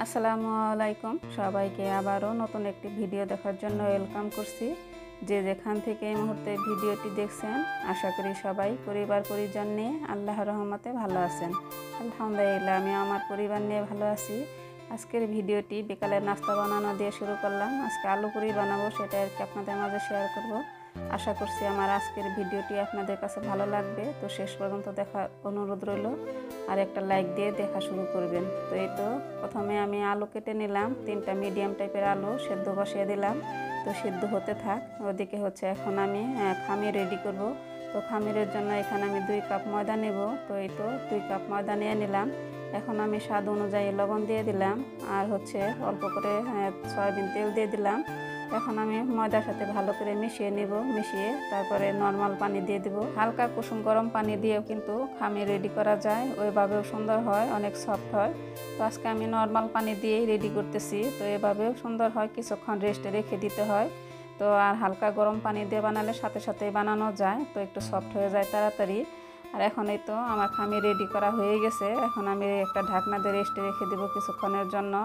আসসালামু আলাইকুম সবাইকে আবারও নতুন একটি ভিডিও দেখার জন্য ওয়েলকাম করছি। যে যেখান থেকে এই মুহূর্তে ভিডিওটি দেখছেন আশা করি সবাই পরিবার পরিজন নিয়ে আল্লাহর রহমতে ভালো আছেন। আলহামদুলিল্লাহ আমি আমার পরিবার নিয়ে ভালো আছি। আজকের ভিডিওটি বিকালের নাস্তা বানানো দিয়ে শুরু করলাম। আজকে আলু পুরি বানাবো, সেটা আর কি আপনাদের মাঝে শেয়ার করব। আশা করছি আমার আজকের ভিডিওটি আপনাদের কাছে ভালো লাগবে। তো শেষ পর্যন্ত দেখার অনুরোধ রইল, আর একটা লাইক দিয়ে দেখা শুরু করবেন। তো এই তো প্রথমে আমি আলু কেটে নিলাম, 3টা মিডিয়াম টাইপের আলু সেদ্ধ বসিয়ে দিলাম। তো সেদ্ধ হতে থাক, ওদিকে হচ্ছে এখন আমি খামির রেডি করব। তো খামিরের জন্য এখানে আমি 2 কাপ ময়দা নেব। তো এই তো 2 কাপ ময়দা নিয়ে নিলাম। এখন আমি স্বাদ অনুযায়ী লবণ দিয়ে দিলাম, আর হচ্ছে অল্প করে সয়াবিন তেল দিয়ে দিলাম। এখন আমি ময়দার সাথে ভালো করে মিশিয়ে নেব, মিশিয়ে তারপরে নর্মাল পানি দিয়ে দিব। হালকা কুসুম গরম পানি দিয়েও কিন্তু খামির রেডি করা যায়, ওইভাবেও সুন্দর হয়, অনেক সফট হয়। তো আজকে আমি নর্মাল পানি দিয়েই রেডি করতেছি। তো এভাবেও সুন্দর হয়, কিছুক্ষণ রেস্টে রেখে দিতে হয়। তো আর হালকা গরম পানি দিয়ে বানালে সাথে সাথেই বানানো যায়, তো একটু সফট হয়ে যায় তাড়াতাড়ি। আর এখন এই তো আমার খামির রেডি করা হয়ে গেছে। এখন আমি একটা ঢাকনা দিয়ে রেস্টে রেখে দেবো কিছুক্ষণের জন্য।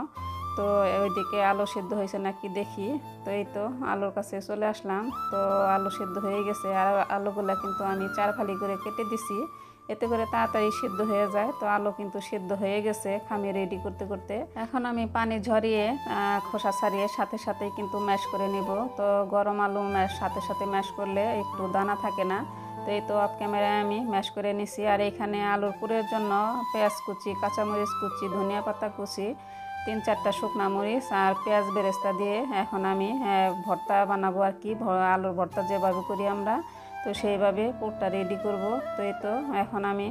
তো ওইদিকে আলু সিদ্ধ হয়েছে নাকি দেখি। তো এই তো আলুর কাছে চলে আসলাম। তো আলু সিদ্ধ হয়ে গেছে, আর আলুগুলা কিন্তু আমি 4 ফালি করে কেটে দিছি, এতে করে তাড়াতাড়ি সিদ্ধ হয়ে যায়। তো আলু কিন্তু সিদ্ধ হয়ে গেছে খামির রেডি করতে করতে। এখন আমি পানি ঝরিয়ে খোসা ছাড়িয়ে সাথে সাথেই কিন্তু ম্যাশ করে নিব। তো গরম আলু সাথে সাথে ম্যাশ করলে একটু দানা থাকে না। তো এই তো অফ ক্যামেরায় আমি ম্যাশ করে নিছি। আর এখানে আলুর পুরের জন্য পেঁয়াজ কুচি, কাঁচামরিচ কুচি, ধনিয়া পাতা কুচি, 3-4টা শুকনা মরিচ আর পেঁয়াজ বেরেস্তা দিয়ে এখন আমি ভর্তা বানাবো আর কি, আলুর ভর্তা যেভাবে করি আমরা, তো সেইভাবে পুরটা রেডি করব। তো এই তো এখন আমি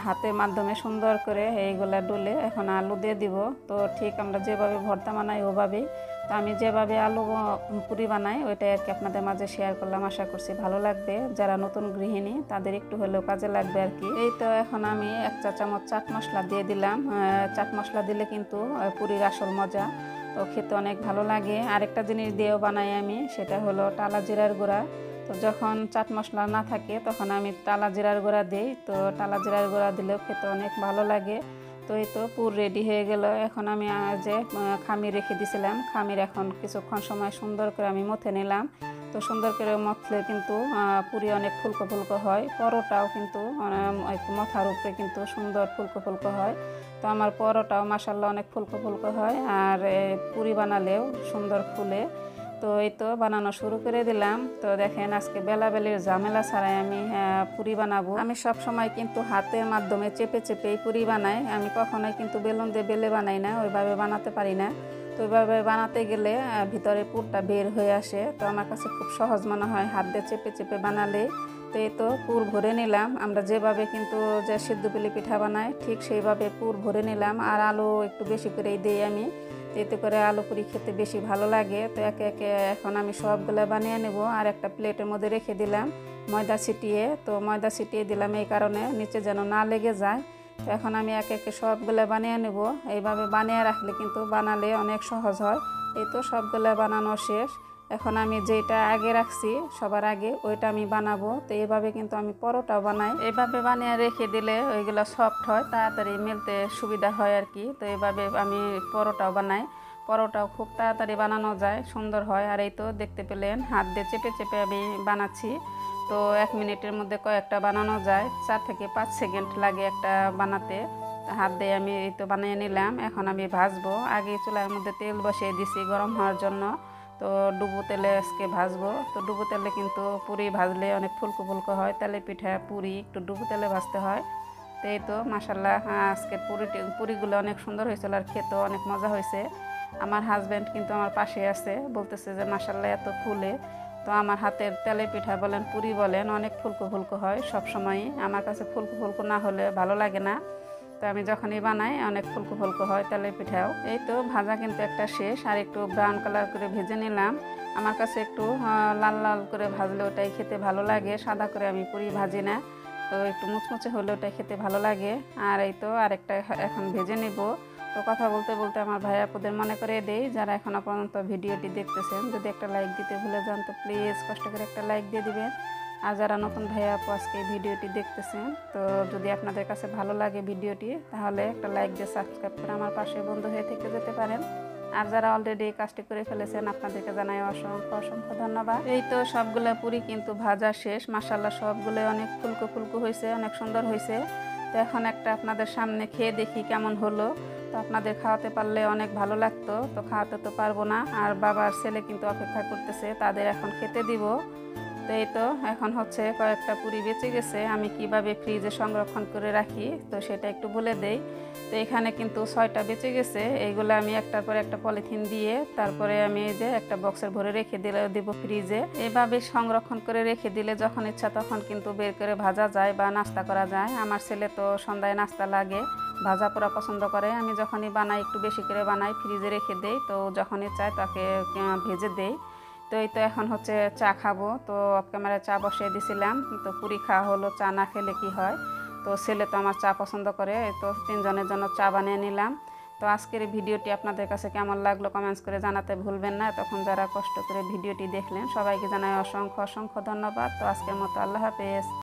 হাতের মাধ্যমে সুন্দর করে এইগুলা ডলে এখন আলু দিয়ে দিব। তো ঠিক আমরা যেভাবে ভর্তা বানাই ওভাবেই। তো আমি যেভাবে আলু পুরি বানাই ওইটাই আর কি আপনাদের মাঝে শেয়ার করলাম। আশা করছি ভালো লাগবে, যারা নতুন গৃহিণী তাদের একটু হলেও কাজে লাগবে আর কি। এই তো এখন আমি 1 চা চামচ চাট মশলা দিয়ে দিলাম। চাট মশলা দিলে কিন্তু পুরির আসল মজা, তো খেতে অনেক ভালো লাগে। আরেকটা জিনিস দিয়েও বানাই আমি, সেটা হলো টালা জিরার গুঁড়া। তো যখন চাট মশলা না থাকে তখন আমি টালা জিরার গুঁড়া দিই। তো টালা জিরার গুঁড়া দিলেও খেতে অনেক ভালো লাগে। তো এই তো পুর রেডি হয়ে গেল। এখন আমি যে খামির রেখে দিয়েছিলাম, খামির এখন কিছুক্ষণ সময় সুন্দর করে আমি মথে নিলাম। তো সুন্দর করে মথলে কিন্তু পুরি অনেক ফুলকো ফুলকো হয়, পরোটাও কিন্তু একটু মথার উপরে কিন্তু সুন্দর ফুলকো ফুলকো হয়। তো আমার পরোটাও মাসাল্লাহ অনেক ফুলকো ফুলকো হয়, আর পুরি বানালেও সুন্দর ফুলে। তো এই তো বানানো শুরু করে দিলাম। তো দেখেন আজকে বেলাবেলির ঝামেলা ছাড়াই আমি পুরি বানাবো। আমি সব সময় কিন্তু হাতের মাধ্যমে চেপে চেপেই পুরি বানাই, আমি কখনোই কিন্তু বেলুন দিয়ে বেলে বানাই না, ওইভাবে বানাতে পারি না। তো ওইভাবে বানাতে গেলে ভিতরে পুরটা বের হয়ে আসে। তো আমার কাছে খুব সহজ মনে হয় হাত দিয়ে চেপে চেপে বানালে। তো এই তো পুর ভরে নিলাম, আমরা যেভাবে কিন্তু যে সিদ্ধ পুলি পিঠা বানাই ঠিক সেইভাবে পুর ভরে নিলাম। আর আলু একটু বেশি করেই দিই আমি, এতে করে আলু পুরি খেতে বেশি ভালো লাগে। তো একে একে এখন আমি সবগুলো বানিয়ে নেব। আর একটা প্লেটের মধ্যে রেখে দিলাম ময়দা ছিটিয়ে। তো ময়দা ছিটিয়ে দিলাম এই কারণে নিচে যেন না লেগে যায়। তো এখন আমি একে একে সবগুলো বানিয়ে নেব। এইভাবে বানিয়ে রাখলে কিন্তু বানালে অনেক সহজ হয়। এই তো সবগুলো বানানো শেষ। এখন আমি যেটা আগে রাখছি সবার আগে ওইটা আমি বানাবো। তো এইভাবে কিন্তু আমি পরোটাও বানাই, এইভাবে বানিয়ে রেখে দিলে ওইগুলো সফট হয়, তাড়াতাড়ি মেলতে সুবিধা হয় আর কি। তো এইভাবে আমি পরোটাও বানাই, পরোটাও খুব তাড়াতাড়ি বানানো যায়, সুন্দর হয়। আর এই তো দেখতে পেলেন হাত দিয়ে চেপে চেপে আমি বানাচ্ছি। তো 1 মিনিটের মধ্যে কয়েকটা বানানো যায়, 4 থেকে 5 সেকেন্ড লাগে একটা বানাতে। হাত দিয়ে আমি এই তো বানিয়ে নিলাম। এখন আমি ভাজবো। আগে চুলার মধ্যে তেল বসিয়ে দিছি গরম হওয়ার জন্য। তো ডুবো তেলে আজকে ভাজবো। তো ডুবো তেলে কিন্তু পুরি ভাজলে অনেক ফুলকো ফুলকো হয়, তেলে পিঠা পুরি একটু ডুবো তেলে ভাজতে হয়। তো এই তো মাশাল্লাহ আজকে পুরিগুলো অনেক সুন্দর হয়েছিল, আর খেতেও অনেক মজা হয়েছে। আমার হাজব্যান্ড কিন্তু আমার পাশে আছে, বলতেছে যে মাশাল্লাহ এত ফুলে। তো আমার হাতের তেলে পিঠা বলেন পুরি বলেন অনেক ফুলকো ফুলকো হয় সব সময়ই। আমার কাছে ফুলকো ফুলকো না হলে ভালো লাগে না। তো আমি যখনই বানাই অনেক ফুলকো ফুলকো হয় তেলের পিঠাও। এই তো ভাজা কিন্তু একটা শেষ, আর একটু ব্রাউন কালার করে ভেজে নিলাম। আমার কাছে একটু লাল লাল করে ভাজলে ওটাই খেতে ভালো লাগে, সাদা করে আমি পুরি ভাজি না। তো একটু মুচমুচে হলে ওটাই খেতে ভালো লাগে। আর এই তো আরেকটা এখন ভেজে নেব। তো কথা বলতে বলতে আমার ভাই আপুদের মনে করে দেই, যারা এখনও পর্যন্ত ভিডিওটি দেখতেছেন যদি একটা লাইক দিতে ভুলে যান তো প্লিজ কষ্ট করে একটা লাইক দিয়ে দিবেন। আর যারা নতুন ভাইয়া আপু আজকে এই ভিডিওটি দেখতেছেন, তো যদি আপনাদের কাছে ভালো লাগে ভিডিওটি, তাহলে একটা লাইক দিয়ে সাবস্ক্রাইব করে আমার পাশে বন্ধু হয়ে থেকে যেতে পারেন। আর যারা অলরেডি এই কাজটি করে ফেলেছেন, আপনাদেরকে জানাই অসংখ্য অসংখ্য ধন্যবাদ। এই তো সবগুলো পুরি কিন্তু ভাজা শেষ, মাশাআল্লাহ সবগুলো অনেক ফুলকো ফুলকো হয়েছে, অনেক সুন্দর হয়েছে। তো এখন একটা আপনাদের সামনে খেয়ে দেখি কেমন হলো। তো আপনাদের খাওয়াতে পারলে অনেক ভালো লাগতো, তো খাওয়াতে তো পারবো না। আর বাবার ছেলে কিন্তু অপেক্ষা করতেছে, তাদের এখন খেতে দিব। তো এই তো এখন হচ্ছে কয়েকটা পুরি বেঁচে গেছে, আমি কিভাবে ফ্রিজে সংরক্ষণ করে রাখি তো সেটা একটু বলে দেই। তো এখানে কিন্তু 6টা বেঁচে গেছে, এইগুলো আমি একটার পর একটা পলিথিন দিয়ে তারপরে আমি এই যে একটা বক্সের ভরে রেখে দিব ফ্রিজে। এইভাবে সংরক্ষণ করে রেখে দিলে যখন ইচ্ছা তখন কিন্তু বের করে ভাজা যায় বা নাস্তা করা যায়। আমার ছেলে তো সন্ধ্যায় নাস্তা লাগে, ভাজা পোড়া পছন্দ করে। আমি যখনই বানাই একটু বেশি করে বানাই, ফ্রিজে রেখে দেই, তো যখনই চাই তাকে ভেজে দেই। তো এই তো এখন হচ্ছে চা খাবো, তো অফ ক্যামেরায় চা বসিয়ে দিছিলাম। তো পুরি খাওয়া হলো, চা না খেলে কি হয়। তো ছেলে তো আমার চা পছন্দ করে, এই তো 3জনের জন্য চা বানিয়ে নিলাম। তো আজকের এই ভিডিওটি আপনাদের কাছে কেমন লাগলো কমেন্টস করে জানাতে ভুলবেন না। তখন যারা কষ্ট করে ভিডিওটি দেখলেন সবাইকে জানাই অসংখ্য অসংখ্য ধন্যবাদ। তো আজকের মতো আল্লাহ হাফেজ।